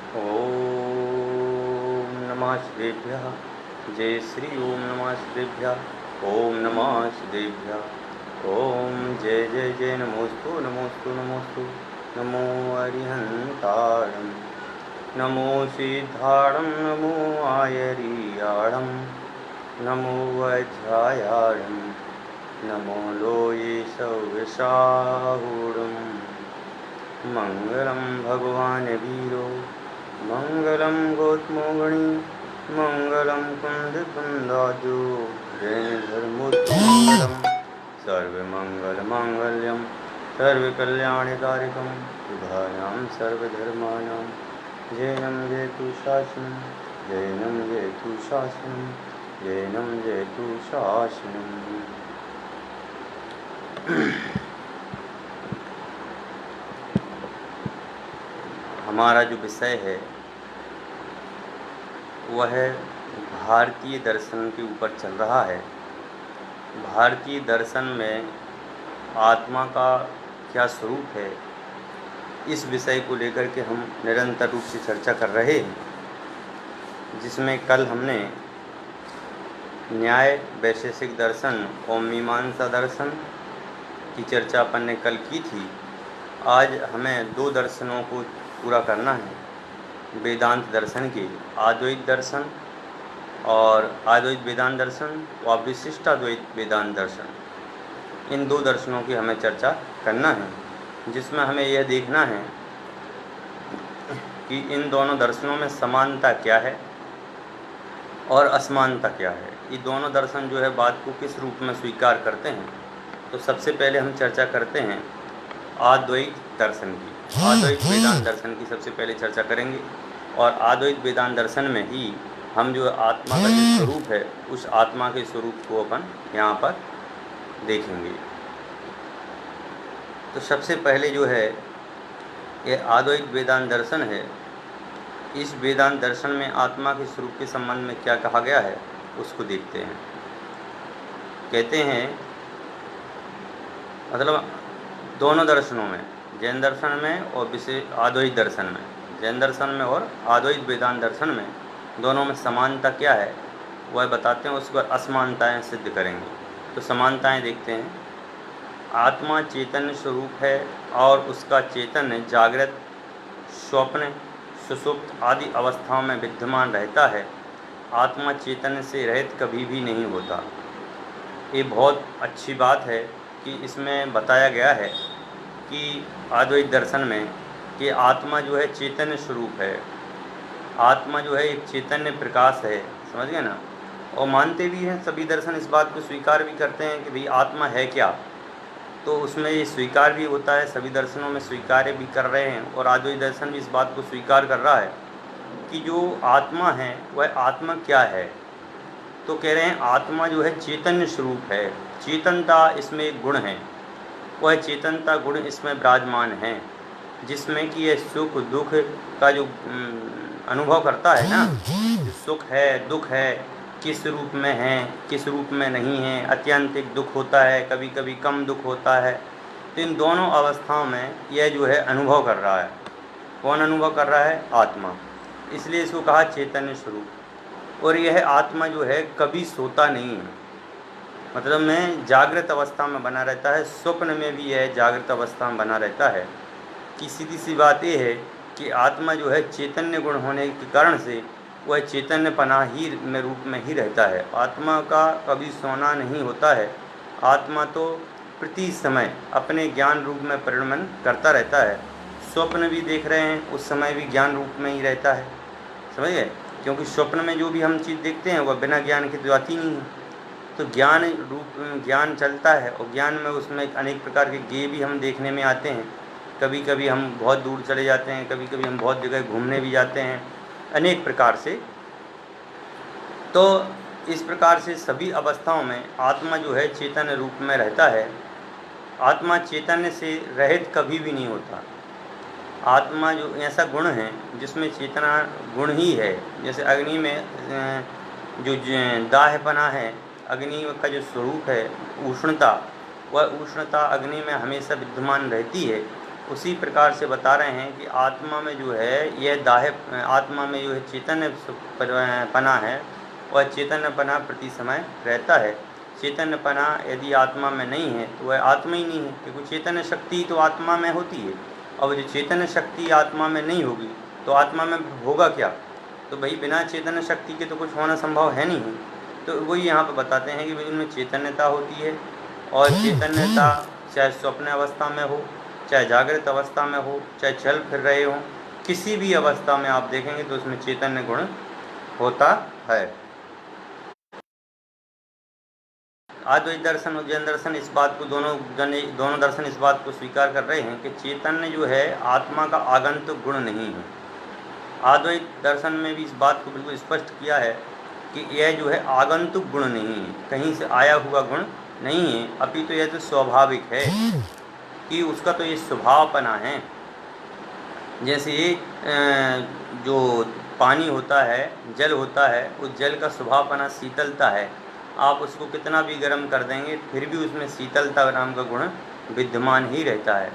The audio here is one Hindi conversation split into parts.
ओम नमः शिवेभ्यः। जय श्री ओम नमः शिवेभ्यः। ओम नमः शिवेभ्यः। ओम जय जय जय नमोस्तु नमोस्तु नमोस्तु। नमो अरिहंताणं नमो सिद्धाणं नमो आयरियाणं नमो वज्रायाणं नमो लोये सौविशाहुडम्। मंगलम भगवान वीरो मंगलम गौतमोगणी मंगलम कुंदकुंदाजो जैन धर्मोत्तमंगलम सर्वमंगलमांगल्यम सर्वकल्याणकारिकं शुभायां सर्वधर्माणां जैनं जयतु शासनं जैनं जयतु शासनं जैनं जयतु शासनं। हमारा जो विषय है वह भारतीय दर्शन के ऊपर चल रहा है। भारतीय दर्शन में आत्मा का क्या स्वरूप है, इस विषय को लेकर के हम निरंतर रूप से चर्चा कर रहे हैं, जिसमें कल हमने न्याय वैशेषिक दर्शन और मीमांसा दर्शन की चर्चा अपन ने कल की थी। आज हमें दो दर्शनों को पूरा करना है, वेदांत दर्शन के अद्वैत दर्शन और अद्वैत वेदांत दर्शन और विशिष्टाद्वैत वेदांत दर्शन। इन दो दर्शनों की हमें चर्चा करना है, जिसमें हमें यह देखना है कि इन दोनों दर्शनों में समानता क्या है और असमानता क्या है। ये दोनों दर्शन जो है बात को किस रूप में स्वीकार करते हैं। तो सबसे पहले हम चर्चा करते हैं अद्वैत दर्शन की। अद्वैत वेदांत दर्शन की सबसे पहले चर्चा करेंगे और अद्वैत वेदांत दर्शन में ही हम जो आत्मा का जो स्वरूप है उस आत्मा के स्वरूप को अपन यहाँ पर देखेंगे। तो सबसे पहले जो है ये अद्वैत वेदांत दर्शन है। इस वेदांत दर्शन में आत्मा के स्वरूप के संबंध में क्या कहा गया है उसको देखते हैं। कहते हैं मतलब दोनों दर्शनों में, जैन दर्शन में और विशेष अद्वैत दर्शन में, जैन दर्शन में और अद्वैत वेदांत दर्शन में दोनों में समानता क्या है वह बताते हैं, उस पर असमानताएं सिद्ध करेंगे। तो समानताएं देखते हैं। आत्मा चैतन्य स्वरूप है और उसका चैतन्य जागृत, स्वप्न, सुषुप्त आदि अवस्थाओं में विद्यमान रहता है। आत्मा चैतन्य से रहित कभी भी नहीं होता। ये बहुत अच्छी बात है कि इसमें बताया गया है कि अद्वैत दर्शन में कि आत्मा जो है चैतन्य स्वरूप है। आत्मा जो है एक चैतन्य प्रकाश है, समझ गए ना। और मानते भी हैं सभी दर्शन, इस बात को स्वीकार भी करते हैं कि भाई आत्मा है क्या। तो उसमें ये स्वीकार भी होता है, सभी दर्शनों में स्वीकार्य भी कर रहे हैं और अद्वैत दर्शन भी इस बात को स्वीकार कर रहा है कि जो आत्मा है वह आत्मा क्या है। तो कह रहे हैं आत्मा जो है चैतन्य स्वरूप है, चेतनता इसमें एक गुण है, वह चेतनता गुण इसमें विराजमान है, जिसमें कि यह सुख दुख का जो अनुभव करता है ना, जो सुख है दुख है किस रूप में है किस रूप में नहीं है। अत्यंतिक दुख होता है, कभी कभी कम दुख होता है। तो इन दोनों अवस्थाओं में यह जो है अनुभव कर रहा है। कौन अनुभव कर रहा है? आत्मा। इसलिए इसको कहा चैतन्य स्वरूप। और यह आत्मा जो है कभी सोता नहीं है, मतलब में जागृत अवस्था में बना रहता है। स्वप्न में भी यह जागृत अवस्था में बना रहता है। कि सीधी सी बात यह है कि आत्मा जो है चैतन्य गुण होने के कारण से वह चैतन्य पना ही में रूप में ही रहता है। आत्मा का कभी सोना नहीं होता है। आत्मा तो प्रति समय अपने ज्ञान रूप में परिणमन करता रहता है। स्वप्न भी देख रहे हैं उस समय भी ज्ञान रूप में ही रहता है, समझ गए। क्योंकि स्वप्न में जो भी हम चीज़ देखते हैं वह बिना ज्ञान के तो आती नहीं है। तो ज्ञान रूप ज्ञान चलता है और ज्ञान में उसमें अनेक प्रकार के गेय भी हम देखने में आते हैं। कभी कभी हम बहुत दूर चले जाते हैं, कभी कभी हम बहुत जगह घूमने भी जाते हैं, अनेक प्रकार से। तो इस प्रकार से सभी अवस्थाओं में आत्मा जो है चैतन्य रूप में रहता है। आत्मा चैतन्य से रहित कभी भी नहीं होता। आत्मा जो ऐसा गुण है जिसमें चेतना गुण ही है। जैसे अग्नि में जो दाहपना है, अग्नि का जो स्वरूप है उष्णता, वह उष्णता अग्नि में हमेशा विद्यमान रहती है। उसी प्रकार से बता रहे हैं कि आत्मा में जो है यह आत्मा में जो है चैतन्य पना है, वह चैतन्यपना प्रति समय रहता है। चैतन्यपना यदि आत्मा में नहीं है तो वह आत्मा ही नहीं है, क्योंकि चैतन्य शक्ति तो आत्मा में होती है। और जो चैतन्य शक्ति आत्मा में नहीं होगी तो आत्मा में होगा क्या? तो भाई बिना चैतन्य शक्ति के तो कुछ होना संभव है नहीं। तो वही यहाँ पर बताते हैं कि भाई उनमें चैतन्यता होती है, और चैतन्यता चाहे स्वप्न अवस्था में हो, चाहे जागृत अवस्था में हो, चाहे चल फिर रहे हों, किसी भी अवस्था में आप देखेंगे तो उसमें चैतन्य गुण होता है। अद्वैत दर्शन और जैन दर्शन इस बात को दोनों दर्शन इस बात को स्वीकार कर रहे हैं कि चैतन्य जो है आत्मा का आगंतुक गुण नहीं है। अद्वैत दर्शन में भी इस बात को बिल्कुल स्पष्ट किया है कि यह जो है आगंतुक गुण नहीं है, कहीं से आया हुआ गुण नहीं है, अपितु यह तो स्वाभाविक है कि उसका तो ये स्वभावपना है। जैसे जो पानी होता है, जल होता है, उस जल का स्वभावपना शीतलता है। आप उसको कितना भी गर्म कर देंगे फिर भी उसमें शीतलता नाम का गुण विद्यमान ही रहता है।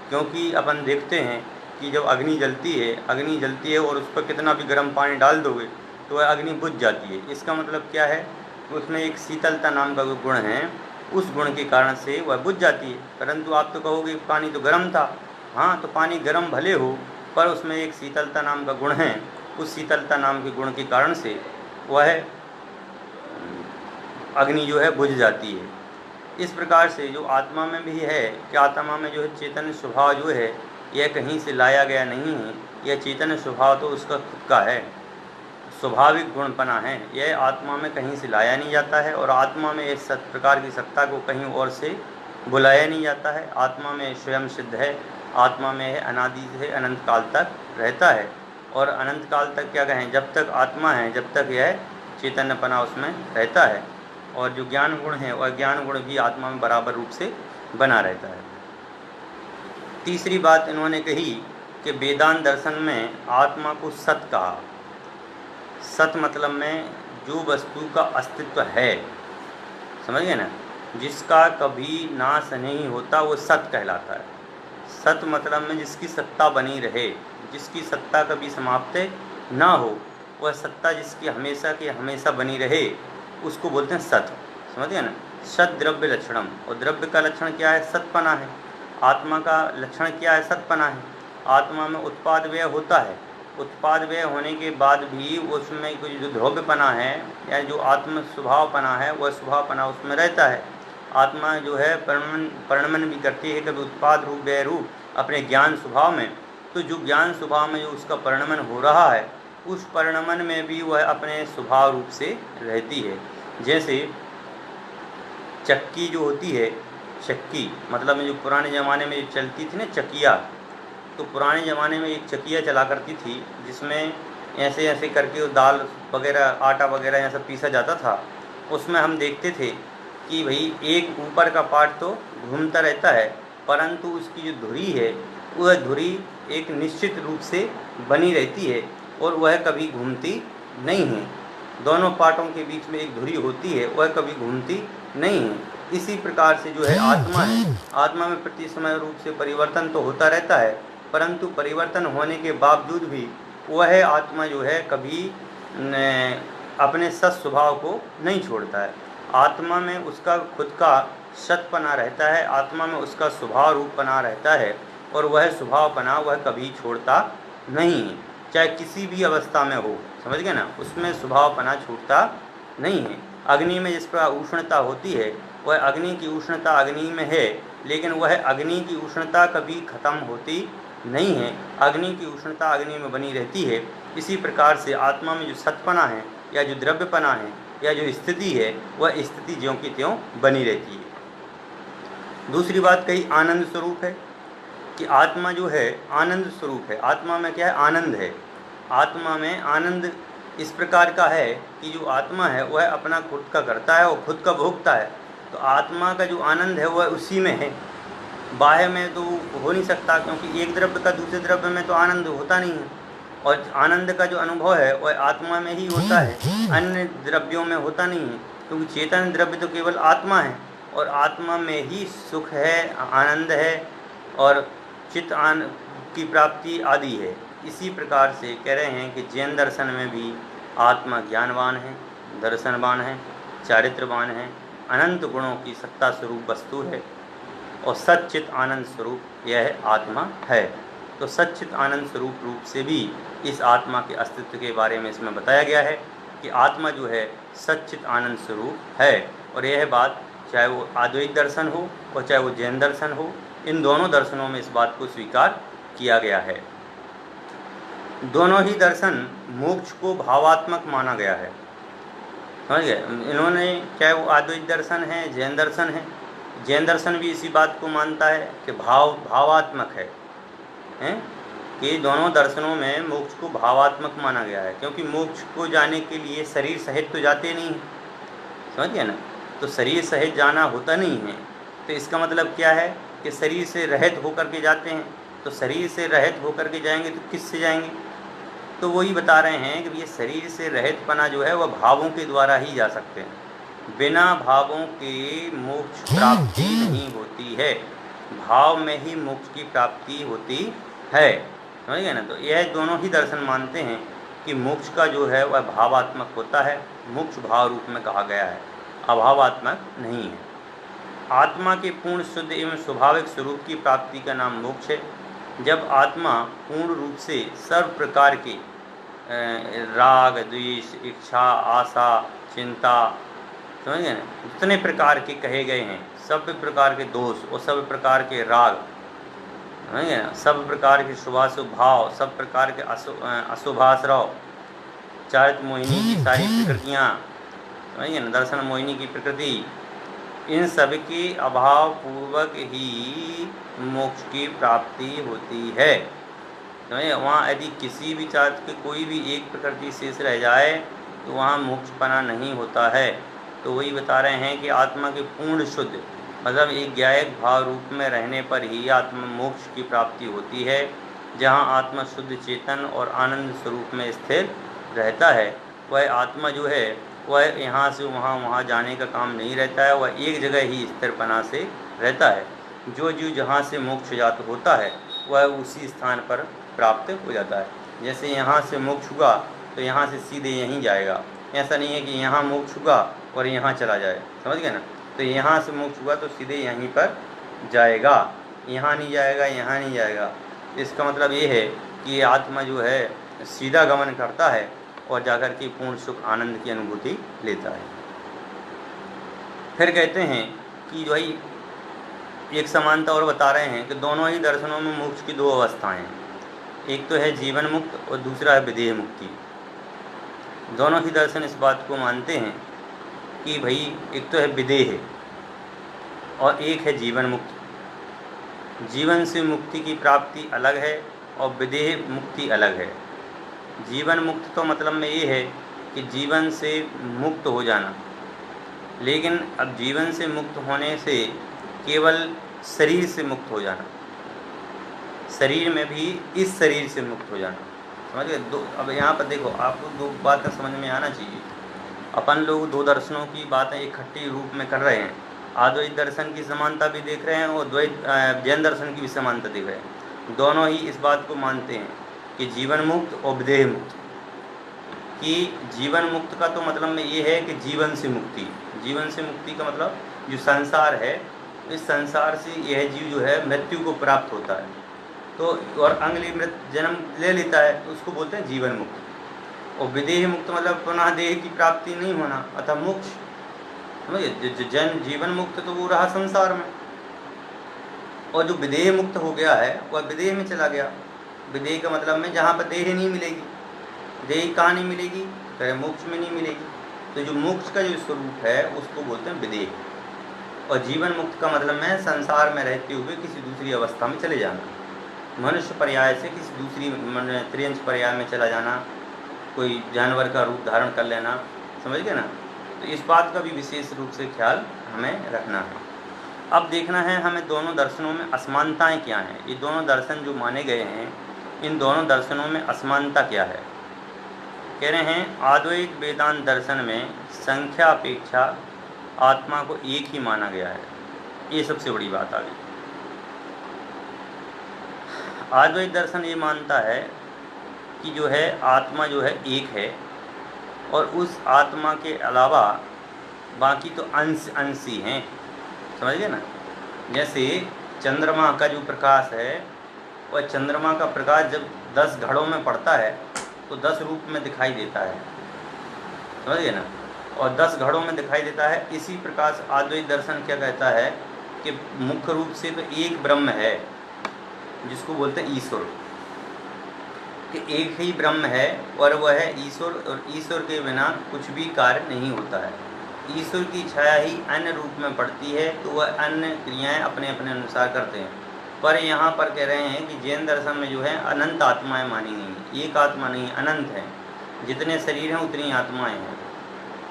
क्योंकि अपन देखते हैं कि जब अग्नि जलती है और उस पर कितना भी गर्म पानी डाल दोगे तो वह अग्नि बुझ जाती है। इसका मतलब क्या है? उसमें एक शीतलता नाम का जो गुण है, उस गुण के कारण से वह बुझ जाती है। परंतु आप तो कहोगे पानी तो गर्म था। हाँ, तो पानी गर्म भले हो, पर उसमें एक शीतलता नाम का गुण है। उस शीतलता नाम के गुण के कारण से वह अग्नि जो है बुझ जाती है। इस प्रकार से जो आत्मा में भी है कि आत्मा में जो है चैतन्य स्वभाव जो है यह कहीं से लाया गया नहीं है। यह चैतन्य स्वभाव तो उसका खुद का है, स्वाभाविक गुणपना है। यह आत्मा में कहीं से लाया नहीं जाता है, और आत्मा में इस प्रकार की सत्ता को कहीं और से बुलाया नहीं जाता है। आत्मा में स्वयं सिद्ध है, आत्मा में है, अनादि से अनंत काल तक रहता है। और अनंत काल तक क्या कहें, जब तक आत्मा है जब तक यह चैतन्यपना उसमें रहता है। और जो ज्ञान गुण है वह ज्ञान गुण भी आत्मा में बराबर रूप से बना रहता है। तीसरी बात इन्होंने कही कि वेदांत दर्शन में आत्मा को सत कहा। सत मतलब में जो वस्तु का अस्तित्व है, समझ गए ना, जिसका कभी नाश नहीं होता वो सत कहलाता है। सत मतलब में जिसकी सत्ता बनी रहे, जिसकी सत्ता कभी समाप्त ना हो, वह सत्ता जिसकी हमेशा की हमेशा बनी रहे, उसको बोलते हैं सत। समझ गए ना। सत द्रव्य लक्षणम, और द्रव्य का लक्षण क्या है? सतपना है। आत्मा का लक्षण क्या है? सतपना है। आत्मा में उत्पाद व्यय होता है, उत्पाद व्यय होने के बाद भी उसमें कुछ जो द्रव्यपना है या जो आत्म स्वभावपना है वह स्वभावपना उसमें रहता है। आत्मा जो है परिणमन भी करती है, कभी उत्पाद रूप व्यय रूप अपने ज्ञान स्वभाव में। तो जो ज्ञान स्वभाव में जो उसका परिणमन हो रहा है, उस परिणमन में भी वह अपने स्वभाव रूप से रहती है। जैसे चक्की जो होती है, चक्की मतलब में जो पुराने ज़माने में जो चलती थी ना चकिया, तो पुराने ज़माने में एक चकिया चला करती थी जिसमें ऐसे ऐसे करके दाल वगैरह आटा वगैरह ऐसा पीसा जाता था। उसमें हम देखते थे कि भाई एक ऊपर का पार्ट तो घूमता रहता है, परंतु उसकी जो धुरी है वह धुरी एक निश्चित रूप से बनी रहती है और वह कभी घूमती नहीं है। दोनों पार्टों के बीच में एक धुरी होती है, वह कभी घूमती नहीं है। इसी प्रकार से जो है आत्मा है, आत्मा में प्रति समय रूप से परिवर्तन तो होता रहता है, परंतु परिवर्तन होने के बावजूद भी वह आत्मा जो है कभी अपने सत स्वभाव को नहीं छोड़ता है। आत्मा में उसका खुद का सतपना रहता है, आत्मा में उसका स्वभाव रूपपना रहता है, और वह स्वभावपना वह कभी छोड़ता नहीं है, चाहे किसी भी अवस्था में हो। समझ गए ना, उसमें स्वभावपना छूटता नहीं है। अग्नि में जिस प्रकार उष्णता होती है, वह अग्नि की उष्णता अग्नि में है, लेकिन वह अग्नि की उष्णता कभी खत्म होती नहीं है। अग्नि की उष्णता अग्नि में बनी रहती है। इसी प्रकार से आत्मा में जो सतपना है या जो द्रव्यपना है या जो स्थिति है, वह स्थिति ज्यों की त्यों बनी रहती है। दूसरी बात कही आनंद स्वरूप है कि आत्मा जो है आनंद स्वरूप है। आत्मा में क्या है? आनंद है। आत्मा में आनंद इस प्रकार का है कि जो आत्मा है वह अपना खुद का करता है और खुद का भोगता है। तो आत्मा का जो आनंद है वह उसी में है, बाह्य में तो हो नहीं सकता, क्योंकि एक द्रव्य का दूसरे द्रव्य में तो आनंद होता नहीं है। और आनंद का जो अनुभव है वह आत्मा में ही होता है, अन्य द्रव्यों में होता नहीं है, क्योंकि चेतन द्रव्य तो केवल आत्मा है और आत्मा में ही सुख है, आनंद है और चित्त की प्राप्ति आदि है। इसी प्रकार से कह रहे हैं कि जैन दर्शन में भी आत्मा ज्ञानवान है, दर्शनवान है, चारित्रवान है, अनंत गुणों की सत्ता स्वरूप वस्तु है और सच्चित आनंद स्वरूप यह आत्मा है। तो सच्चित आनंद स्वरूप रूप से भी इस आत्मा के अस्तित्व के बारे में इसमें बताया गया है कि आत्मा जो है सच्चित आनंद स्वरूप है। और यह बात चाहे वो अद्वैत दर्शन हो और चाहे वो जैन दर्शन हो, इन दोनों दर्शनों में इस बात को स्वीकार किया गया है। दोनों ही दर्शन मोक्ष को भावात्मक माना गया है। समझ गए? इन्होंने, चाहे वो अद्वैत दर्शन है, जैन दर्शन है, जैन दर्शन भी इसी बात को मानता है कि भावात्मक है, कि दोनों दर्शनों में मोक्ष को भावात्मक माना गया है, क्योंकि मोक्ष को जाने के लिए शरीर सहित तो जाते नहीं हैं। समझ गए ना? तो शरीर सहित जाना होता नहीं है, तो इसका मतलब क्या है कि शरीर से रहित होकर के जाते हैं। तो शरीर से रहित होकर के जाएंगे तो किससे जाएंगे? तो वही बता रहे हैं कि ये शरीर से रहित पना जो है वह भावों के द्वारा ही जा सकते हैं। बिना भावों के मोक्ष प्राप्ति नहीं होती है, भाव में ही मोक्ष की प्राप्ति होती है। समझ गए ना? तो यह दोनों ही दर्शन मानते हैं कि मोक्ष का जो है वह भावात्मक होता है, मोक्ष भाव रूप में कहा गया है, अभावात्मक नहीं है। आत्मा के पूर्ण शुद्ध एवं स्वाभाविक स्वरूप की प्राप्ति का नाम मोक्ष है। जब आत्मा पूर्ण रूप से सर्व प्रकार के राग, द्वेष, इच्छा, आशा, चिंता, समझ गए ना, जितने प्रकार के कहे गए हैं, सब प्रकार के दोष और सब प्रकार के राग, समझ गए ना, सब प्रकार के शुभाशुभ भाव, सब प्रकार के अशुभाश्रव, चारित्र मोहिनी की सारी प्रकृतियाँ, समझ गए ना, दर्शन मोहिनी की प्रकृति, इन सब के अभाव पूर्वक ही मोक्ष की प्राप्ति होती है। वहाँ यदि किसी भी चारित्र के कोई भी एक प्रकृति शेष रह जाए तो वहाँ मोक्षपना नहीं होता है। तो वही बता रहे हैं कि आत्मा के पूर्ण शुद्ध मतलब एक ज्ञायक भाव रूप में रहने पर ही आत्मा मोक्ष की प्राप्ति होती है। जहाँ आत्मा शुद्ध चेतन और आनंद स्वरूप में स्थिर रहता है, वह आत्मा जो है वह यहाँ से वहाँ जाने का काम नहीं रहता है, वह एक जगह ही स्थिरपना से रहता है। जो जीव जहाँ से मोक्ष जात होता है वह उसी स्थान पर प्राप्त हो जाता है। जैसे यहाँ से मोक्ष हुआ तो यहाँ से सीधे यहीं जाएगा, ऐसा नहीं है कि यहाँ मोक्ष हुआ और यहाँ चला जाए। समझ गए ना? तो यहाँ से मोक्ष हुआ तो सीधे यहीं पर जाएगा, यहाँ नहीं जाएगा, यहाँ नहीं जाएगा। इसका मतलब ये है कि ये आत्मा जो है सीधा गमन करता है और जाकर के पूर्ण सुख आनंद की अनुभूति लेता है। फिर कहते हैं कि जो है एक समानता और बता रहे हैं कि दोनों ही दर्शनों में मोक्ष की दो अवस्थाएं हैं, एक तो है जीवन मुक्त और दूसरा है विदेह मुक्ति। दोनों ही दर्शन इस बात को मानते हैं कि भाई एक तो है विदेह और एक है जीवन मुक्ति। जीवन से मुक्ति की प्राप्ति अलग है और विदेह मुक्ति अलग है। जीवन मुक्त तो मतलब में ये है कि जीवन से मुक्त हो जाना, लेकिन अब जीवन से मुक्त होने से केवल शरीर से मुक्त हो जाना, शरीर में भी इस शरीर से मुक्त हो जाना। समझ गए? अब यहाँ पर देखो, आपको दो बातें समझ में आना चाहिए। अपन लोग दो दर्शनों की बातें इकट्ठी रूप में कर रहे हैं, अद्वैत दर्शन की समानता भी देख रहे हैं और द्वैत जैन दर्शन की भी समानता देख रहे हैं। दोनों ही इस बात को मानते हैं कि जीवन मुक्त और विदेह मुक्त। कि जीवन मुक्त का तो मतलब में ये है कि जीवन से मुक्ति, जीवन से मुक्ति का मतलब जो संसार है, इस संसार से यह जीव जो है मृत्यु को प्राप्त होता है तो और अगली जन्म ले लेता है तो उसको बोलते हैं जीवन मुक्त। और विदेह मुक्त मतलब पुनः देह की प्राप्ति नहीं होना, अतः मोक्ष। समझिए? जन जीवन मुक्त तो वो रहा संसार में, और जो विदेह मुक्त हो गया है वह विदेह में चला गया। विदेह का मतलब में जहाँ पर देह नहीं मिलेगी। देह कहाँ नहीं मिलेगी? तो मोक्ष में नहीं मिलेगी। तो जो मोक्ष का जो स्वरूप है उसको बोलते हैं विदेह। और जीवन मुक्त का मतलब में संसार में रहते हुए किसी दूसरी अवस्था में चले जाना, मनुष्य पर्याय से किसी दूसरी त्रियंश पर्याय में चला जाना, कोई जानवर का रूप धारण कर लेना। समझ गए ना? तो इस बात का भी विशेष रूप से ख्याल हमें रखना है। अब देखना है हमें दोनों दर्शनों में असमानताएं क्या हैं। ये दोनों दर्शन जो माने गए हैं, इन दोनों दर्शनों में असमानता क्या है? कह रहे हैं अद्वैत वेदांत दर्शन में संख्या अपेक्षा आत्मा को एक ही माना गया है। ये सबसे बड़ी बात आ गई। अद्वैत दर्शन ये मानता है कि जो है आत्मा जो है एक है और उस आत्मा के अलावा बाकी तो अंश अंशी हैं, समझ गए ना। जैसे चंद्रमा का जो प्रकाश है वह चंद्रमा का प्रकाश जब 10 घड़ों में पड़ता है तो 10 रूप में दिखाई देता है, समझ गए ना, और 10 घड़ों में दिखाई देता है। इसी प्रकार अद्वैत दर्शन क्या कहता है कि मुख्य रूप से तो एक ब्रह्म है जिसको बोलते हैं ईश्वर, कि एक ही ब्रह्म है और वह है ईश्वर, और ईश्वर के बिना कुछ भी कार्य नहीं होता है। ईश्वर की छाया ही अन्य रूप में पड़ती है तो वह अन्य क्रियाएं अपने अपने अनुसार करते हैं। पर यहाँ पर कह रहे हैं कि जैन दर्शन में जो है अनंत आत्माएं मानी गई, एक आत्मा नहीं अनंत है, जितने शरीर हैं उतनी आत्माएं हैं।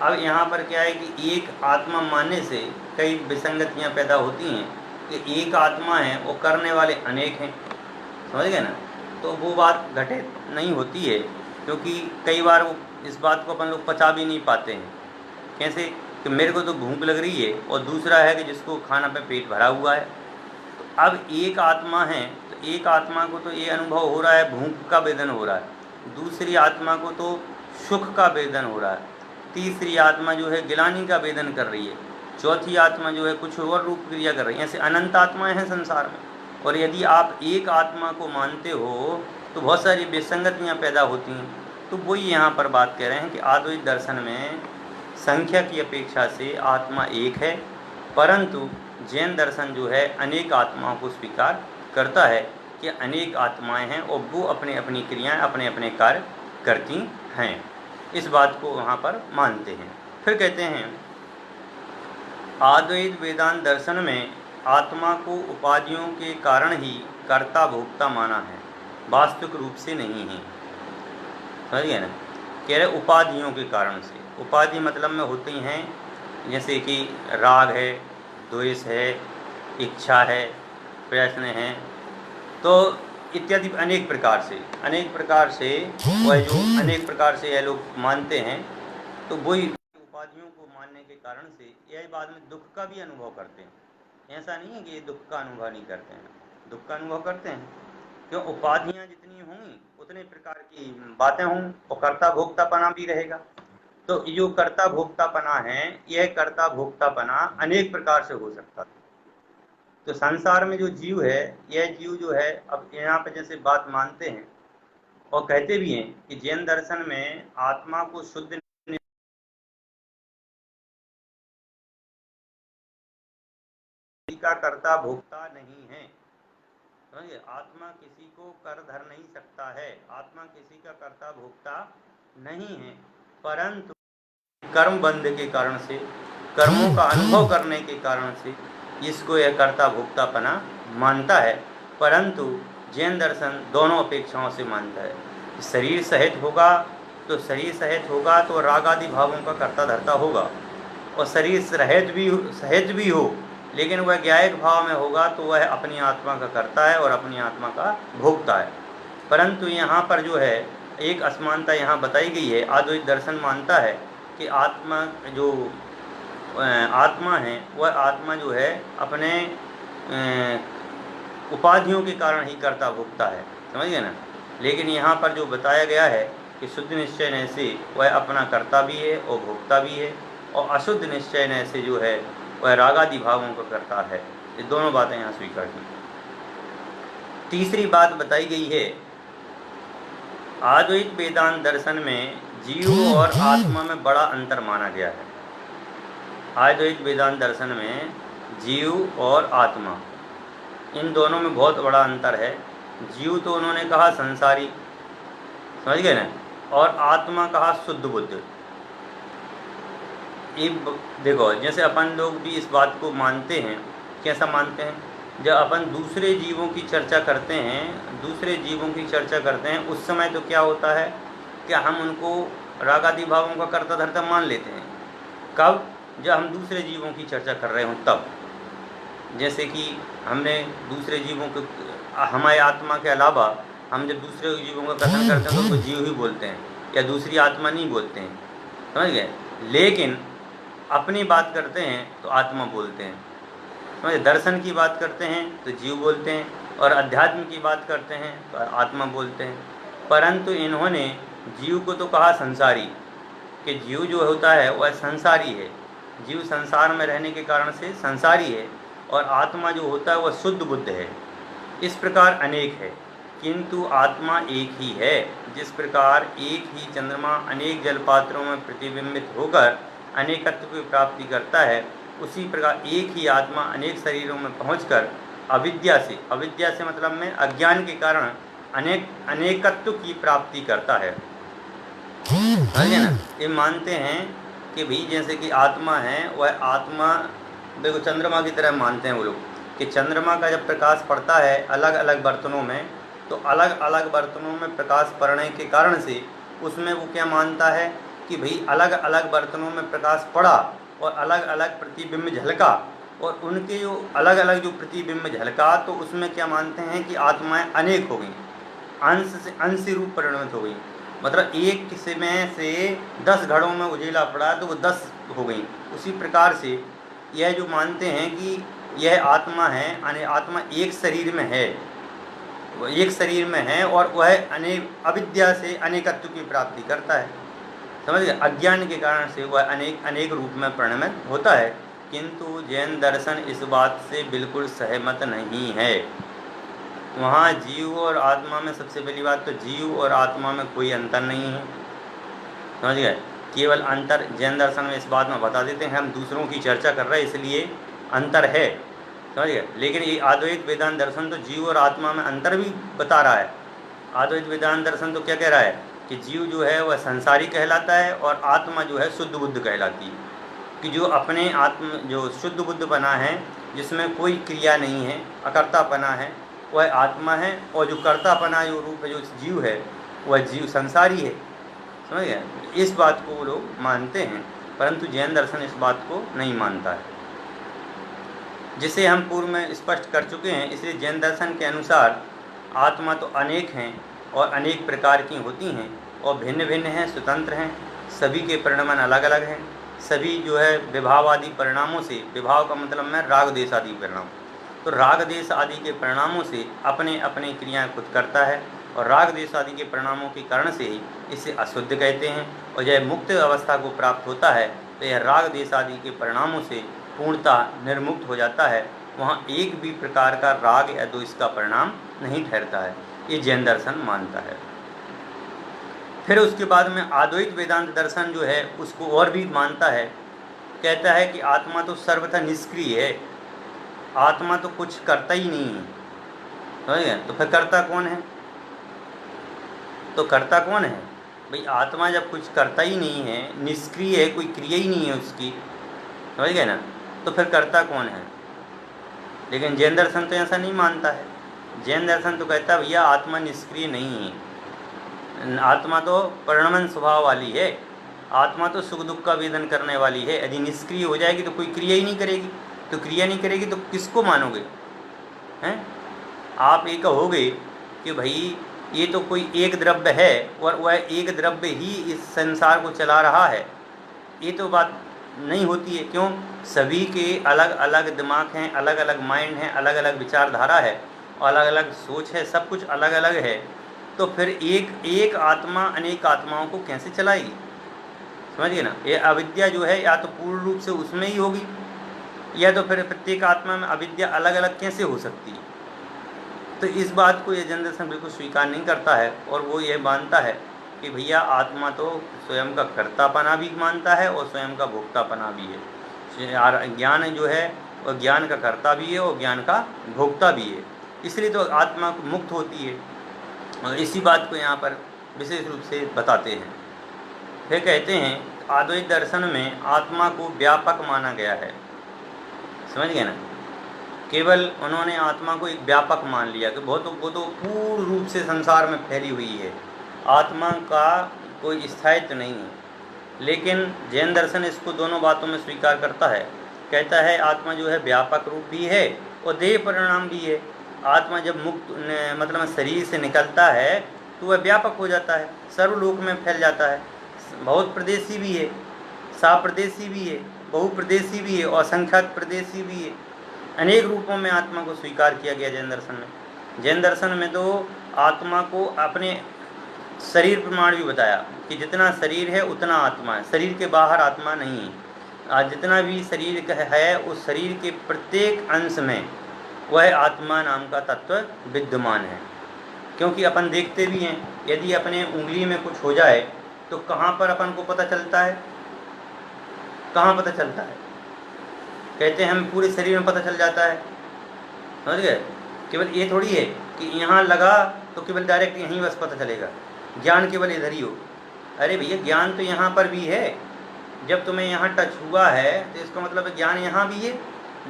अब यहाँ पर क्या है कि एक आत्मा मानने से कई विसंगतियाँ पैदा होती हैं कि एक आत्मा है वो करने वाले अनेक हैं, समझ गए ना। तो वो बात घटित नहीं होती है, क्योंकि कई बार वो इस बात को अपन लोग पचा भी नहीं पाते हैं। कैसे कि मेरे को तो भूख लग रही है और दूसरा है कि जिसको खाना पे पेट भरा हुआ है। तो अब एक आत्मा है तो एक आत्मा को तो ये अनुभव हो रहा है भूख का वेदन हो रहा है, दूसरी आत्मा को तो सुख का वेदन हो रहा है, तीसरी आत्मा जो है गिलानी का वेदन कर रही है, चौथी आत्मा जो है कुछ और रूप क्रिया कर रही है। ऐसे अनंत आत्माएं हैं संसार में, और यदि आप एक आत्मा को मानते हो तो बहुत सारी विसंगतियाँ पैदा होती हैं। तो वही यहाँ पर बात कह रहे हैं कि अद्वैत दर्शन में संख्या की अपेक्षा से आत्मा एक है, परंतु जैन दर्शन जो है अनेक आत्माओं को स्वीकार करता है कि अनेक आत्माएं हैं और वो अपने अपनी क्रियाएं अपने अपने कार्य करती हैं। इस बात को वहाँ पर मानते हैं। फिर कहते हैं अद्वैत वेदांत दर्शन में आत्मा को उपाधियों के कारण ही कर्ता भोक्ता माना है, वास्तविक रूप से नहीं है, समझिए ना। कह रहे उपाधियों के कारण से, उपाधि मतलब में होती हैं जैसे कि राग है, द्वेष है, इच्छा है, प्रश्न है, तो इत्यादि अनेक प्रकार से वह जो अनेक प्रकार से यह लोग मानते हैं। तो वही उपाधियों को मानने के कारण से यह बाद में दुख का भी अनुभव करते हैं। ऐसा नहीं है कि ये दुख का अनुभव नहीं करते हैं, दुख का अनुभव करते हैं, क्यों उपाधियां जितनी होंगी उतने प्रकार की बातें होंगी और कर्ता भोक्तापना भी रहेगा। तो जो कर्ता भोक्तापना है यह कर्ता भोक्तापना अनेक प्रकार से हो सकता है। तो संसार में जो जीव है यह जीव जो है, अब यहाँ पे जैसे बात मानते हैं और कहते भी हैं कि जैन दर्शन में आत्मा को शुद्ध का कर्ता भोक्ता नहीं है, समझिए। आत्मा किसी को कर धर नहीं सकता है, आत्मा किसी का कर्ता भोक्ता नहीं है, परंतु कर्म बंध के कारण से, कर्मों का अनुभव करने के कारण से इसको यह कर्ता भोक्तापना मानता है। परंतु जैन दर्शन दोनों अपेक्षाओं से मानता है। शरीर सहित होगा तो राग आदि भावों का कर्ता धर्ता होगा, और शरीर सहित भी हो लेकिन वह ज्ञायक भाव में होगा तो वह अपनी आत्मा का कर्ता है और अपनी आत्मा का भोक्ता है। परंतु यहाँ पर जो है एक असमानता यहाँ बताई गई है। अद्वैत दर्शन मानता है कि आत्मा जो आत्मा है वह आत्मा जो है अपने उपाधियों के कारण ही कर्ता भोक्ता है, समझिए ना। लेकिन यहाँ पर जो बताया गया है कि शुद्ध निश्चय से वह अपना कर्ता भी है और भोक्ता भी है, और अशुद्ध निश्चय से जो है वह रागादि भावों का करता है। ये दोनों बातें यहाँ स्वीकार की। तीसरी बात बताई गई है अद्वैत वेदांत दर्शन में जीव और आत्मा में बड़ा अंतर माना गया है। अद्वैत वेदांत दर्शन में जीव और आत्मा इन दोनों में बहुत बड़ा अंतर है। जीव तो उन्होंने कहा संसारी, समझ गए ना, और आत्मा कहा शुद्ध बुद्ध। देखो जैसे अपन लोग भी इस बात को मानते हैं, कैसा मानते हैं, जब अपन दूसरे जीवों की चर्चा करते हैं उस समय तो क्या होता है कि हम उनको रागादि भावों का कर्ता धर्ता मान लेते हैं। कब? जब हम दूसरे जीवों की चर्चा कर रहे हों तब। जैसे कि हमने दूसरे जीवों को, हमारे आत्मा के अलावा हम जब दूसरे जीवों का कथन करते हैं तो उनको जीव ही बोलते हैं या दूसरी आत्मा नहीं बोलते हैं, समझ गए। लेकिन अपनी बात करते हैं तो आत्मा बोलते हैं, समझे। दर्शन की बात करते हैं तो जीव बोलते हैं, और अध्यात्म की बात करते हैं तो आत्मा बोलते हैं। परंतु इन्होंने जीव को तो कहा संसारी, कि जीव जो होता है वह संसारी है, जीव संसार में रहने के कारण से संसारी है, और आत्मा जो होता है वह शुद्ध बुद्ध है। इस प्रकार अनेक है, किंतु आत्मा एक ही है। जिस प्रकार एक ही चंद्रमा अनेक जलपात्रों में प्रतिबिंबित होकर अनेकत्व की प्राप्ति करता है, उसी प्रकार एक ही आत्मा अनेक शरीरों में पहुंचकर अविद्या से मतलब में अज्ञान के कारण अनेकत्व की प्राप्ति करता है। समझे ना? ये मानते हैं कि भाई जैसे कि आत्मा है, वह आत्मा देखो चंद्रमा की तरह मानते हैं वो लोग, कि चंद्रमा का जब प्रकाश पड़ता है अलग अलग बर्तनों में, तो अलग अलग बर्तनों में प्रकाश पड़ने के कारण से उसमें वो क्या मानता है कि भाई अलग अलग बर्तनों में प्रकाश पड़ा और अलग अलग प्रतिबिंब झलका, और उनके जो अलग अलग जो प्रतिबिंब झलका, तो उसमें क्या मानते हैं कि आत्माएं अनेक हो गई, अंश रूप परिणमित हो गई। मतलब एक में से 10 घड़ों में उजेला पड़ा तो वो 10 हो गई। उसी प्रकार से यह जो मानते हैं कि यह आत्मा है, यानी आत्मा एक शरीर में है, वह एक शरीर में है और वह अविद्या से अनेकत्व की प्राप्ति करता है। समझ गए? अज्ञान के कारण से वह अनेक रूप में परिणमित होता है। किंतु जैन दर्शन इस बात से बिल्कुल सहमत नहीं है। वहाँ जीव और आत्मा में सबसे पहली बात तो जीव और आत्मा में कोई अंतर नहीं है। समझ गए? केवल अंतर जैन दर्शन में इस बात में बता देते हैं, हम दूसरों की चर्चा कर रहे हैं इसलिए अंतर है। समझ गए? लेकिन ये अद्वैत वेदांत दर्शन तो जीव और आत्मा में अंतर भी बता रहा है। अद्वैत वेदांत दर्शन तो क्या कह रहा है कि जीव जो है वह संसारी कहलाता है और आत्मा जो है शुद्ध बुद्ध कहलाती है। कि जो अपने जो शुद्ध बुद्ध बना है, जिसमें कोई क्रिया नहीं है, अकर्तापना है, वह आत्मा है, और जो कर्तापना जो रूप है जो जीव है वह जीव संसारी है। समझ गए? इस बात को वो लोग मानते हैं, परंतु जैन दर्शन इस बात को नहीं मानता है, जिसे हम पूर्व में स्पष्ट कर चुके हैं। इसलिए जैन दर्शन के अनुसार आत्मा तो अनेक हैं और अनेक प्रकार की होती हैं और भिन्न भिन्न हैं, स्वतंत्र हैं, सभी के परिणाम अलग अलग हैं। सभी जो है विभाव आदि परिणामों से, विभाव का मतलब में राग देश आदि परिणाम, तो राग देश आदि के परिणामों से अपने अपने क्रियाएं खुद करता है, और राग देश आदि के परिणामों के कारण से ही इसे अशुद्ध कहते हैं। और जब मुक्त अवस्था को प्राप्त होता है तो यह राग देश आदि के परिणामों से पूर्णतः निर्मुक्त हो जाता है। वहाँ एक भी प्रकार का राग या द्वेष का परिणाम नहीं ठहरता है। ये जैन दर्शन मानता है। फिर उसके बाद में अद्वैत वेदांत दर्शन जो है उसको और भी मानता है, कहता है कि आत्मा तो सर्वथा निष्क्रिय है, आत्मा तो कुछ करता ही नहीं है। समझ गए? तो फिर करता कौन है? तो करता कौन है भाई? आत्मा जब कुछ करता ही नहीं है, निष्क्रिय है, कोई क्रिया ही नहीं है उसकी, समझ गए ना, तो फिर करता कौन है? लेकिन जैन दर्शन तो ऐसा नहीं मानता है। जैन दर्शन तो कहता है भैया आत्मा निष्क्रिय नहीं है, आत्मा तो परिणमन स्वभाव वाली है, आत्मा तो सुख दुख का वेदन करने वाली है। यदि निष्क्रिय हो जाएगी तो कोई क्रिया ही नहीं करेगी, तो क्रिया नहीं करेगी तो किसको मानोगे? हैं? आप ये कहोगे कि भाई ये तो कोई एक द्रव्य है और वह एक द्रव्य ही इस संसार को चला रहा है, ये तो बात नहीं होती है। क्यों? सभी के अलग अलग दिमाग हैं, अलग अलग माइंड हैं, अलग अलग विचारधारा है, अलग अलग सोच है, सब कुछ अलग अलग है। तो फिर एक आत्मा अनेक आत्माओं को कैसे चलाएगी? समझिए ना? ये अविद्या जो है या तो पूर्ण रूप से उसमें ही होगी, या तो फिर प्रत्येक आत्मा में अविद्या अलग अलग कैसे हो सकती है? तो इस बात को ये जैन दर्शन बिल्कुल स्वीकार नहीं करता है, और वो ये मानता है कि भैया आत्मा तो स्वयं का कर्तापना भी मानता है और स्वयं का भोक्तापना भी है। ज्ञान जो है वह ज्ञान का कर्ता भी है और ज्ञान का भोक्ता भी है, इसलिए तो आत्मा मुक्त होती है। और इसी बात को यहाँ पर विशेष रूप से बताते हैं। फिर कहते हैं अद्वैत दर्शन में आत्मा को व्यापक माना गया है। समझ गए ना? केवल उन्होंने आत्मा को एक व्यापक मान लिया कि वो तो पूर्ण रूप से संसार में फैली हुई है, आत्मा का कोई स्थायित्व नहीं है। लेकिन जैन दर्शन इसको दोनों बातों में स्वीकार करता है, कहता है आत्मा जो है व्यापक रूप भी है और देह परिणाम भी है। आत्मा जब मुक्त मतलब शरीर से निकलता है तो वह व्यापक हो जाता है, सर्वलोक में फैल जाता है। बहुत प्रदेशी भी है, साप्रदेशी भी है, बहुप्रदेशी भी है और असंख्यात प्रदेशी भी है। अनेक रूपों में आत्मा को स्वीकार किया गया जैन दर्शन में। जैन दर्शन में तो आत्मा को अपने शरीर प्रमाण भी बताया कि जितना शरीर है उतना आत्मा है, शरीर के बाहर आत्मा नहीं है। आज जितना भी शरीर है उस शरीर के प्रत्येक अंश में वह आत्मा नाम का तत्व विद्यमान है। क्योंकि अपन देखते भी हैं, यदि अपने उंगली में कुछ हो जाए तो कहाँ पर अपन को पता चलता है, कहाँ पता चलता है? कहते हैं हमें पूरे शरीर में पता चल जाता है, समझ गए? केवल ये थोड़ी है कि यहाँ लगा तो केवल डायरेक्ट यहीं बस पता चलेगा, ज्ञान केवल इधर ही हो। अरे भैया ज्ञान तो यहाँ पर भी है। जब तुम्हें यहाँ टच हुआ है तो इसका मतलब है ज्ञान यहाँ भी है।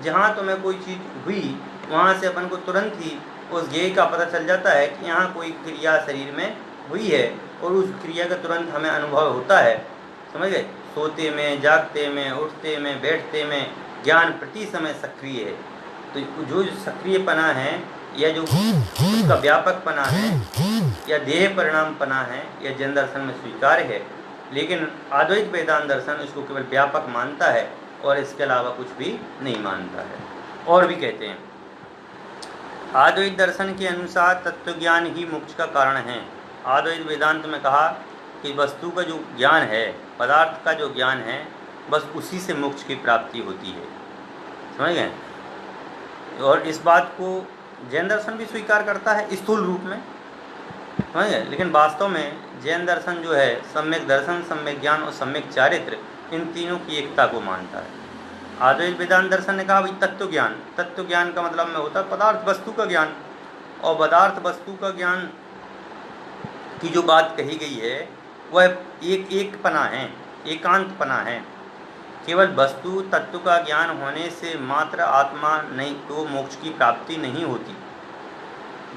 जहाँ तुम्हें कोई चीज़ हुई वहाँ से अपन को तुरंत ही उस ज्ञेय का पता चल जाता है कि यहाँ कोई क्रिया शरीर में हुई है और उस क्रिया का तुरंत हमें अनुभव होता है, समझ गए? सोते में, जागते में, उठते में, बैठते में ज्ञान प्रति समय सक्रिय है। तो जो सक्रियपना है या जो उसका व्यापकपना है या देह परिणामपना है यह जैन दर्शन में स्वीकार्य है। लेकिन अद्वैत वेदांत दर्शन इसको केवल व्यापक मानता है और इसके अलावा कुछ भी नहीं मानता है। और भी कहते हैं अद्वैत दर्शन के अनुसार तत्वज्ञान ही मोक्ष का कारण है। अद्वैत वेदांत में कहा कि वस्तु का जो ज्ञान है, पदार्थ का जो ज्ञान है, बस उसी से मोक्ष की प्राप्ति होती है, समझ गए? और इस बात को जैन दर्शन भी स्वीकार करता है स्थूल रूप में, समझ गए? लेकिन वास्तव में जैन दर्शन जो है सम्यक दर्शन, सम्यक ज्ञान और सम्यक चारित्र, इन तीनों की एकता को मानता है। अद्वैत वेदांत दर्शन ने कहा भाई तत्व ज्ञान, तत्व ज्ञान का मतलब में होता है पदार्थ वस्तु का ज्ञान, और पदार्थ वस्तु का ज्ञान की जो बात कही गई है वह एक पना है, एकांत पना है। केवल वस्तु तत्व का ज्ञान होने से मात्र आत्मा नहीं तो मोक्ष की प्राप्ति नहीं होती।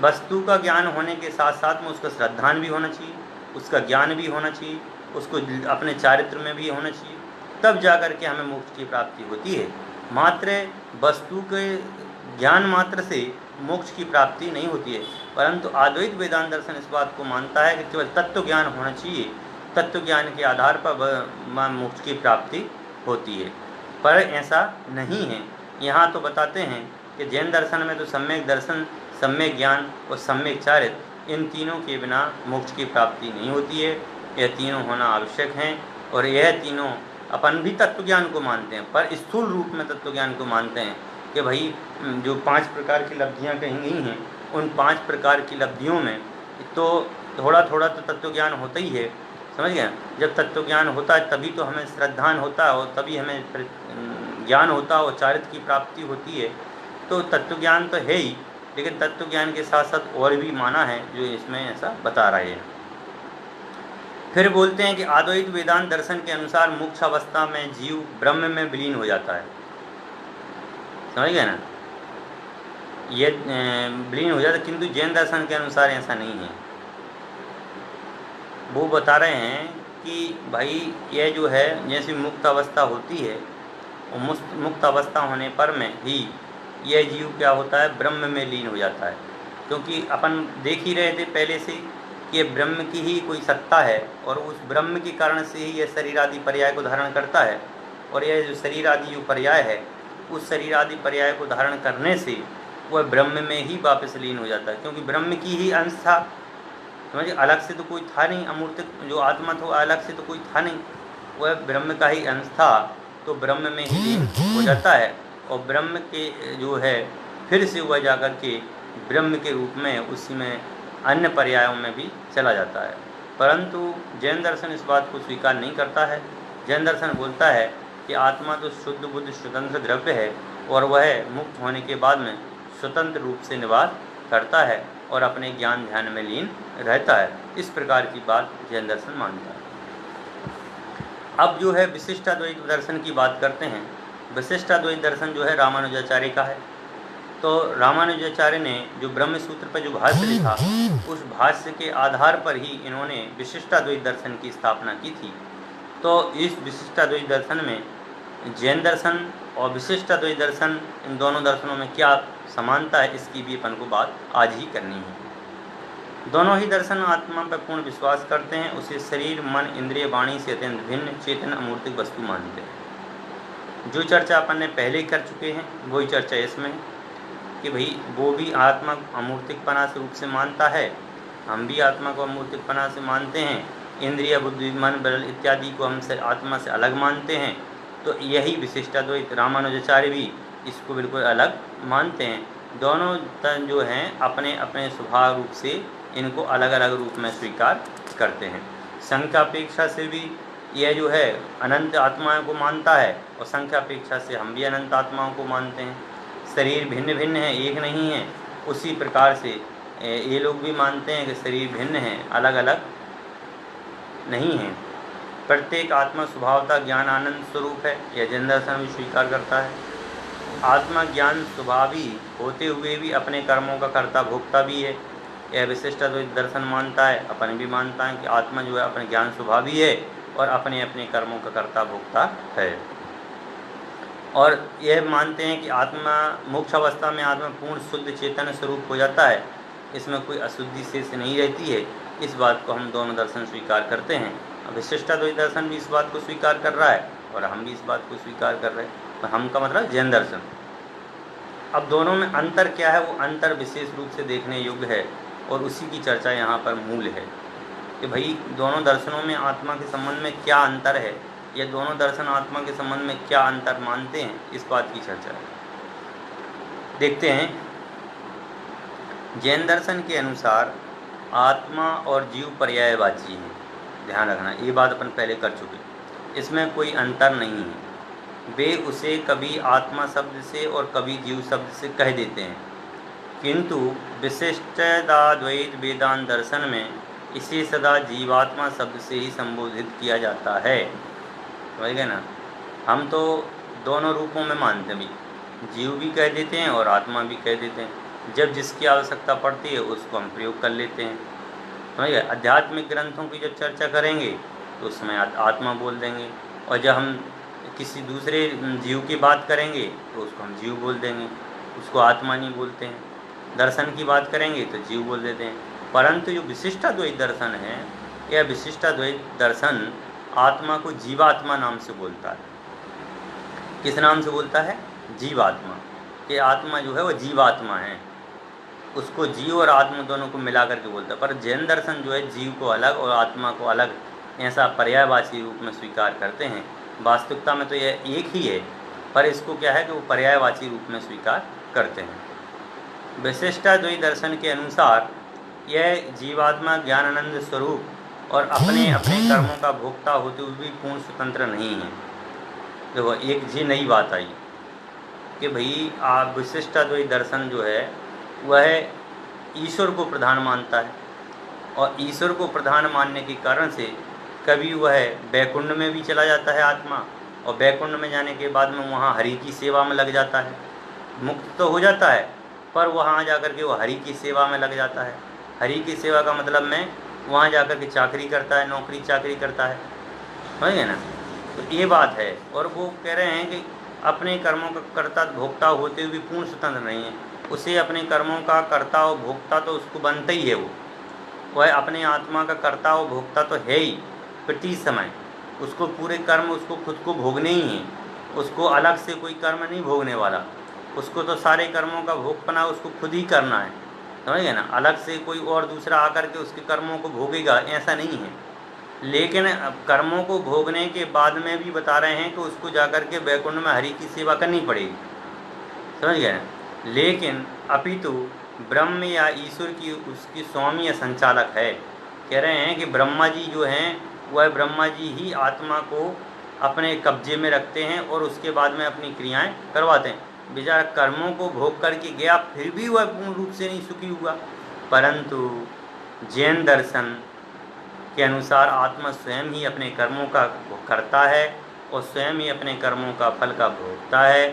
वस्तु का ज्ञान होने के साथ साथ में उसका श्रद्धान भी होना चाहिए, उसका ज्ञान भी होना चाहिए, उसको अपने चारित्र में भी होना चाहिए, तब जाकर के हमें मोक्ष की प्राप्ति होती है। मात्र वस्तु के ज्ञान मात्र से मोक्ष की प्राप्ति नहीं होती है। परंतु अद्वैत वेदांत दर्शन इस बात को मानता है कि केवल तत्व ज्ञान होना चाहिए, तत्व ज्ञान के आधार पर मोक्ष की प्राप्ति होती है। पर ऐसा नहीं है। यहाँ तो बताते हैं कि जैन दर्शन में तो सम्यक दर्शन, सम्यक ज्ञान और सम्यक चारित्र, इन तीनों के बिना मोक्ष की प्राप्ति नहीं होती है। यह तीनों होना आवश्यक हैं और यह तीनों अपन भी तत्व ज्ञान को मानते हैं, पर स्थूल रूप में तत्व ज्ञान को मानते हैं कि भाई जो 5 प्रकार की लब्धियाँ कही गई हैं उन 5 प्रकार की लब्धियों में तो थोड़ा थोड़ा तो तत्व ज्ञान होता ही है, समझ गए? जब तत्व ज्ञान होता है तभी तो हमें श्रद्धान होता है और तभी हमें ज्ञान होता है और चारित्र की प्राप्ति होती है। तो तत्व ज्ञान तो है ही, लेकिन तत्व ज्ञान के साथ साथ और भी माना है जो इसमें ऐसा बता रहे हैं। फिर बोलते हैं कि अद्वैत वेदांत दर्शन के अनुसार मोक्ष अवस्था में जीव ब्रह्म में विलीन हो जाता है, समझ गए ना? ये विलीन हो जाता है, किंतु जैन दर्शन के अनुसार ऐसा नहीं है। वो बता रहे हैं कि भाई यह जो है जैसी मुक्त अवस्था होती है और मुक्त अवस्था होने पर में ही यह जीव क्या होता है, ब्रह्म में लीन हो जाता है। क्योंकि अपन देख ही रहे थे पहले से कि ये ब्रह्म की ही कोई सत्ता है और उस ब्रह्म के कारण से ही यह शरीर आदि पर्याय को धारण करता है। और यह जो शरीर आदि जो पर्याय है उस शरीर आदि पर्याय को धारण करने से वह ब्रह्म में ही वापस लीन हो जाता है, क्योंकि ब्रह्म की ही अंश था, समझिए? अलग से तो कोई था नहीं, अमूर्त जो आत्मा था अलग से तो कोई था नहीं, वह ब्रह्म का ही अंश था, तो ब्रह्म में ही लीन हो जाता है। और ब्रह्म के जो है फिर से वह जाकर के ब्रह्म के रूप में उसी में अन्य पर्यायों में भी चला जाता है। परंतु जैन दर्शन इस बात को स्वीकार नहीं करता है। जैन दर्शन बोलता है कि आत्मा तो शुद्ध बुद्ध स्वतंत्र द्रव्य है और वह मुक्त होने के बाद में स्वतंत्र रूप से निवास करता है और अपने ज्ञान ध्यान में लीन रहता है। इस प्रकार की बात जैन दर्शन मानता है। अब जो है विशिष्ट अद्वैत दर्शन की बात करते हैं। विशिष्ट अद्वैत दर्शन जो है रामानुजाचार्य का है। तो रामानुजाचार्य ने जो ब्रह्म सूत्र पर जो भाष्य लिखा उस भाष्य के आधार पर ही इन्होंने विशिष्ट अद्वैत दर्शन की स्थापना की थी। तो इस विशिष्ट अद्वैत दर्शन में जैन दर्शन और विशिष्ट अद्वैत दर्शन, इन दोनों दर्शनों में क्या समानता है इसकी भी अपन को बात आज ही करनी है। दोनों ही दर्शन आत्मा पर पूर्ण विश्वास करते हैं, उसे शरीर मन इंद्रिय वाणी से अत्यंत भिन्न चेतन अमूर्तिक वस्तु मानते हैं। जो चर्चा अपन ने पहले कर चुके हैं वही चर्चा इसमें। कि भाई वो भी आत्मा अमूर्तिकपना से रूप से मानता है, हम भी आत्मा को अमूर्तिकपना से मानते हैं, इंद्रिय बुद्धि मन बल इत्यादि को हम से आत्मा से अलग मानते हैं। तो यही विशिष्टाद्वैत रामानुजाचार्य भी इसको बिल्कुल अलग मानते हैं। दोनों जो हैं अपने अपने स्वभाव रूप से इनको अलग अलग रूप में स्वीकार करते हैं। संख्यापेक्षा से भी यह जो है अनंत आत्माओं को मानता है, और संख्यापेक्षा से हम भी अनंत आत्माओं को मानते हैं। शरीर भिन्न भिन्न है, एक नहीं है। उसी प्रकार से ये लोग भी मानते हैं कि शरीर भिन्न है, अलग अलग नहीं है। प्रत्येक आत्मा स्वभावतः ज्ञान आनंद स्वरूप है, यह जैन दर्शन भी स्वीकार करता है। आत्मा ज्ञान स्वभावी होते हुए भी अपने कर्मों का कर्ता भोक्ता भी है, यह विशिष्टाद्वैत दर्शन मानता है। अपन भी मानता है कि आत्मा जो है अपने ज्ञान स्वभावी है और अपने अपने कर्मों का कर्ता भोक्ता है। और यह मानते हैं कि आत्मा मोक्ष अवस्था में आत्मा पूर्ण शुद्ध चेतन स्वरूप हो जाता है, इसमें कोई अशुद्धि शेष नहीं रहती है। इस बात को हम दोनों दर्शन स्वीकार करते हैं। विशिष्टाद्वैत दर्शन भी इस बात को स्वीकार कर रहा है और हम भी इस बात को स्वीकार कर रहे हैं। हम का मतलब जैन दर्शन। अब दोनों में अंतर क्या है, वो अंतर विशेष रूप से देखने योग्य है और उसी की चर्चा यहाँ पर मूल है कि भाई दोनों दर्शनों में आत्मा के संबंध में क्या अंतर है, या दोनों दर्शन आत्मा के संबंध में क्या अंतर मानते हैं, इस बात की चर्चा है। देखते हैं। जैन दर्शन के अनुसार आत्मा और जीव पर्यायवाची हैं। ध्यान रखना, ये बात अपन पहले कर चुके, इसमें कोई अंतर नहीं है। वे उसे कभी आत्मा शब्द से और कभी जीव शब्द से कह देते हैं, किंतु विशिष्टाद्वैत वेदांत दर्शन में इसे सदा जीवात्मा शब्द से ही संबोधित किया जाता है। समझ गए ना। हम तो दोनों रूपों में मानते हैं, जीव भी कह देते हैं और आत्मा भी कह देते हैं। जब जिसकी आवश्यकता पड़ती है उसको हम प्रयोग कर लेते हैं। समझ गए। आध्यात्मिक ग्रंथों की जब चर्चा करेंगे तो उसमें आत्मा बोल देंगे, और जब हम किसी दूसरे जीव की बात करेंगे तो उसको हम जीव बोल देंगे, उसको आत्मा नहीं बोलते हैं। दर्शन की बात करेंगे तो जीव बोल देते हैं। परंतु जो विशिष्टाद्वैत दर्शन है, यह विशिष्टाद्वैत दर्शन आत्मा को जीवात्मा नाम से बोलता है। किस नाम से बोलता है? जीवात्मा। कि आत्मा जो है वो जीवात्मा है, उसको जीव और आत्मा दोनों को मिला करके बोलता है। पर जैन दर्शन जो है जीव को अलग और आत्मा को अलग ऐसा पर्यायवाची रूप में स्वीकार करते हैं। वास्तविकता में तो यह एक ही है, पर इसको क्या है कि वो पर्यायवाची रूप में स्वीकार करते हैं। विशिष्टाद्वैत दर्शन के अनुसार यह जीवात्मा ज्ञानानंद स्वरूप और अपने अपने कर्मों का भोक्ता होते हुए भी पूर्ण स्वतंत्र नहीं है। देखो एक जी नई बात आई कि भाई आप विशिष्टाद्वैत दर्शन जो है वह ईश्वर को प्रधान मानता है, और ईश्वर को प्रधान मानने के कारण से कभी वह वैकुंठ में भी चला जाता है आत्मा, और वैकुंठ में जाने के बाद में वहाँ हरि की सेवा में लग जाता है। मुक्त तो हो जाता है पर वहाँ जाकर के वो हरि की सेवा में लग जाता है। हरि की सेवा का मतलब में वहाँ जाकर के चाकरी करता है, नौकरी चाकरी करता है। समझ गए ना। तो ये बात है। और वो कह रहे हैं कि अपने कर्मों का कर्ता भोक्ता होते हुए पूर्ण स्वतंत्र नहीं है। उसे अपने कर्मों का कर्ता और भोक्ता तो उसको बनता ही है। वह अपने आत्मा का कर्ता और भोक्ता तो है ही प्रति समय। उसको पूरे कर्म उसको खुद को भोगने ही हैं, उसको अलग से कोई कर्म नहीं भोगने वाला। उसको तो सारे कर्मों का भोगपना उसको खुद ही करना है। समझ गए ना। अलग से कोई और दूसरा आकर के उसके कर्मों को भोगेगा ऐसा नहीं है। लेकिन कर्मों को भोगने के बाद में भी बता रहे हैं कि उसको जाकर के वैकुंठ में हरि की सेवा करनी पड़ेगी। समझ गए। लेकिन अपितु ब्रह्म या ईश्वर की उसकी स्वामी या संचालक है। कह रहे हैं कि ब्रह्मा जी जो हैं वह ब्रह्मा जी ही आत्मा को अपने कब्जे में रखते हैं और उसके बाद में अपनी क्रियाएं करवाते हैं। बेचारा कर्मों को भोग करके गया फिर भी वह पूर्ण रूप से नहीं सुखी हुआ। परंतु जैन दर्शन के अनुसार आत्मा स्वयं ही अपने कर्मों का करता है और स्वयं ही अपने कर्मों का फल का भोगता है।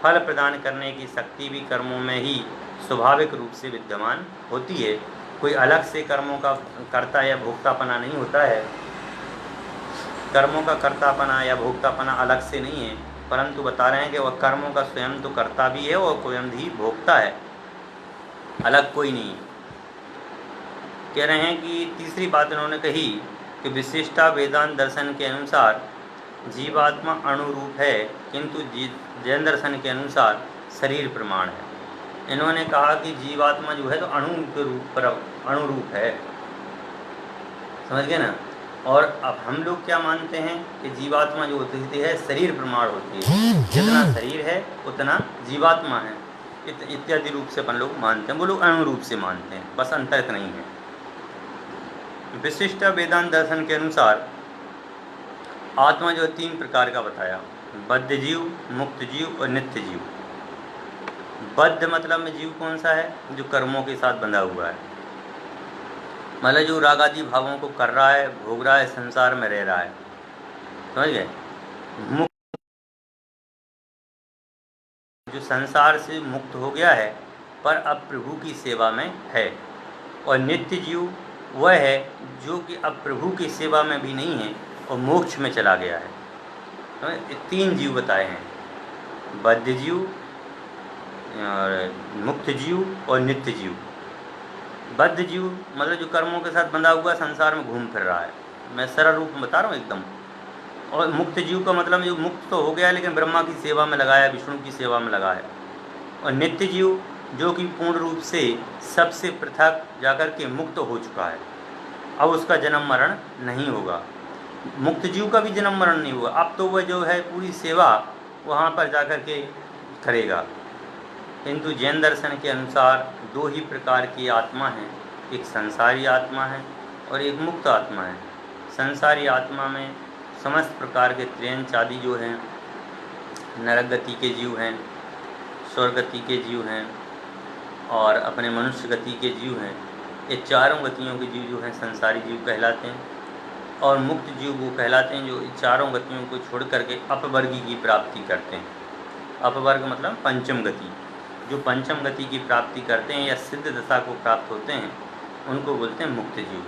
फल प्रदान करने की शक्ति भी कर्मों में ही स्वाभाविक रूप से विद्यमान होती है। कोई अलग से कर्मों का कर्ता या भोक्तापना नहीं होता है। कर्मों का कर्तापना या भोक्तापना अलग से नहीं है, परंतु बता रहे हैं कि वह कर्मों का स्वयं तो करता भी है और स्वयं ही भोगता है, अलग कोई नहीं। कह रहे हैं कि तीसरी बात इन्होंने कही कि विशिष्टा वेदांत दर्शन के अनुसार जीवात्मा अणुरूप है, किंतु जैन दर्शन के अनुसार शरीर प्रमाण है। इन्होंने कहा कि जीवात्मा जो है तो अणु के रूप पर अणुरूप है, समझ गए ना। और अब हम लोग क्या मानते हैं कि जीवात्मा जो होती है शरीर प्रमाण होती है, जितना शरीर है उतना जीवात्मा है, इत्यादि रूप से अपन लोग मानते हैं। वो लोग अणु रूप से मानते हैं, बस अंतर इतना ही है। विशिष्ट वेदांत दर्शन के अनुसार आत्मा जो 3 प्रकार का बताया, बद्ध जीव, मुक्त जीव और नित्य जीव। बद्ध मतलब में जीव कौन सा है? जो कर्मों के साथ बंधा हुआ है, मतलब जो राग आदि भावों को कर रहा है, भोग रहा है, संसार में रह रहा है, समझ गए। मुक्त जो संसार से मुक्त हो गया है पर अब प्रभु की सेवा में है। और नित्य जीव वह है जो कि अब प्रभु की सेवा में भी नहीं है और मोक्ष में चला गया है। तो 3 जीव बताए हैं, बद्ध जीव और मुक्त जीव और नित्य जीव। बद्ध जीव मतलब जो कर्मों के साथ बंधा हुआ संसार में घूम फिर रहा है, मैं सरल रूप में बता रहा हूँ एकदम। और मुक्त जीव का मतलब जो मुक्त तो हो गया है लेकिन ब्रह्मा की सेवा में लगा है, विष्णु की सेवा में लगा है। और नित्य जीव जो कि पूर्ण रूप से सबसे पृथक जाकर के मुक्त हो चुका है, अब उसका जन्म मरण नहीं होगा। मुक्त जीव का भी जन्म मरण नहीं हुआ, अब तो वह जो है पूरी सेवा वहाँ पर जाकर के करेगा। किंतु जैन दर्शन के अनुसार 2 ही प्रकार की आत्मा हैं, एक संसारी आत्मा है और एक मुक्त आत्मा है। संसारी आत्मा में समस्त प्रकार के त्रियंच आदि जो हैं, नरक गति के जीव हैं, स्वर्ग गति के जीव हैं और अपने मनुष्य गति के जीव हैं, ये चारों गतियों के जीव जो हैं संसारी जीव कहलाते हैं। और मुक्त जीव वो कहलाते हैं जो चारों गतियों को छोड़ करके अपवर्गी की प्राप्ति करते हैं। अपवर्ग मतलब पंचम गति, जो पंचम गति की प्राप्ति करते हैं या सिद्ध दशा को प्राप्त होते हैं, उनको बोलते हैं मुक्त जीव।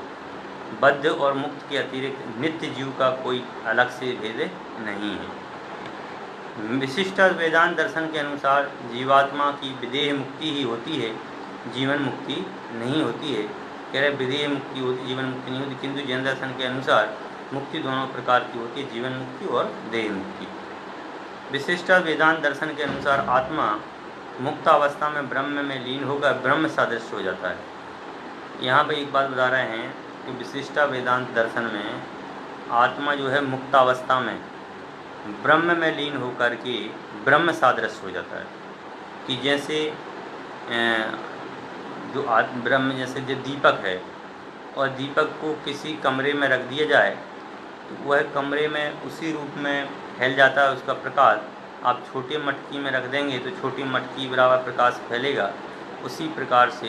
बद्ध और मुक्त के अतिरिक्त नित्य जीव का कोई अलग से भेद नहीं है। विशिष्ट वेदांत दर्शन के अनुसार जीवात्मा की विदेह मुक्ति ही होती है, जीवन मुक्ति नहीं होती है। कह रहे विदेह मुक्ति होती, जीवन मुक्ति नहीं होती। किंतु जैन दर्शन के अनुसार मुक्ति दोनों प्रकार की होती है, जीवन मुक्ति और देह मुक्ति। विशिष्ट वेदांत दर्शन के अनुसार आत्मा मुक्त अवस्था में ब्रह्म में लीन होकर ब्रह्म सदृश हो जाता है। यहाँ पर एक बात बता रहे हैं कि विशिष्ट वेदांत दर्शन में आत्मा जो है मुक्त अवस्था में ब्रह्म में लीन होकर के ब्रह्म सादृश हो जाता है। कि जैसे जो ब्रह्म जैसे जो दीपक है और दीपक को किसी कमरे में रख दिया जाए तो वह कमरे में उसी रूप में फैल जाता है उसका प्रकाश। आप छोटे मटकी में रख देंगे तो छोटी मटकी बराबर प्रकाश फैलेगा। उसी प्रकार से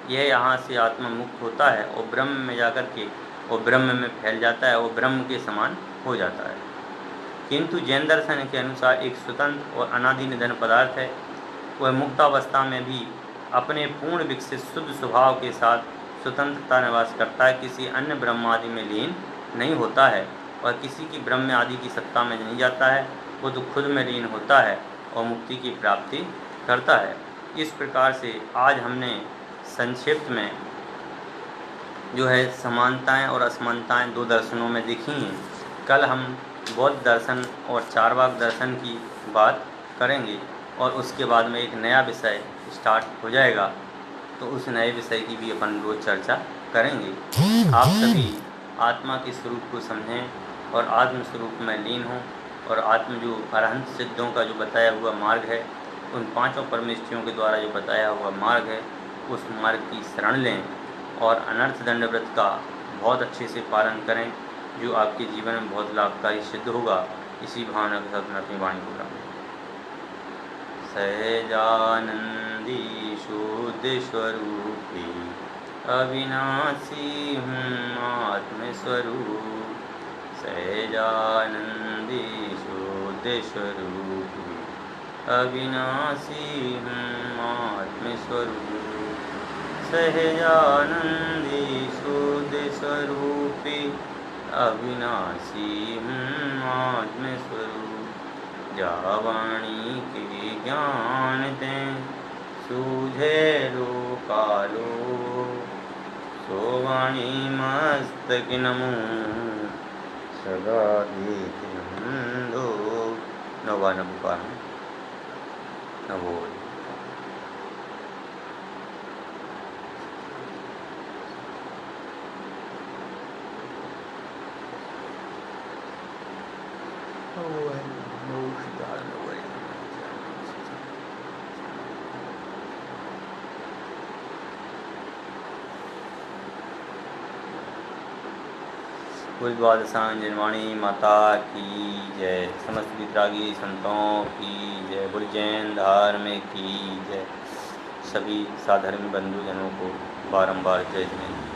यह यहाँ से आत्मा मुक्त होता है और ब्रह्म में जाकर के वो ब्रह्म में फैल जाता है, वो ब्रह्म के समान हो जाता है। किंतु जैन दर्शन के अनुसार एक स्वतंत्र और अनादि निधन पदार्थ है, वह मुक्तावस्था में भी अपने पूर्ण विकसित शुद्ध स्वभाव के साथ स्वतंत्रता निवास करता है, किसी अन्य ब्रह्म आदि में लीन नहीं होता है और किसी की ब्रह्म आदि की सत्ता में नहीं जाता है, वो तो खुद में लीन होता है और मुक्ति की प्राप्ति करता है। इस प्रकार से आज हमने संक्षिप्त में जो है समानताएं और असमानताएं 2 दर्शनों में देखी हैं। कल हम बौद्ध दर्शन और चार्वाक दर्शन की बात करेंगे और उसके बाद में एक नया विषय स्टार्ट हो जाएगा, तो उस नए विषय की भी अपन रोज चर्चा करेंगे। आप सभी आत्मा के स्वरूप को समझें और आत्म स्वरूप में लीन हों और आत्म जो अरहंत सिद्धों का जो बताया हुआ मार्ग है, उन 5 परमेष्ठियों के द्वारा जो बताया हुआ मार्ग है, उस मार्ग की शरण लें और अनर्थ दंड व्रत का बहुत अच्छे से पालन करें, जो आपके जीवन में बहुत लाभकारी सिद्ध होगा। इसी भावना के साथ मैं अपनी वाणी बोला। सहजानंदी शुद्ध स्वरूपी अविनाशी हूँ आत्मस्वरूप। सहजानंदी शुद्ध स्वरूपी अविनाशी हूँ आत्मस्वरूप। सहजानंदी शुद्ध स्वरूपी अविनाशी हूँ आत्मस्वरूप। जावाणी के ज्ञान दें सूझे लोकालो, सोवाणी मस्तक नमो सदा देख नंदो। नवा नबुका नवो। पूरी द्वादशां जनवाणी माता की जय। समस्त वितरागी संतों की जय। बोली जैन धर्म की जय। सभी साधर्मी बंधुजनों को बारंबार जय जय।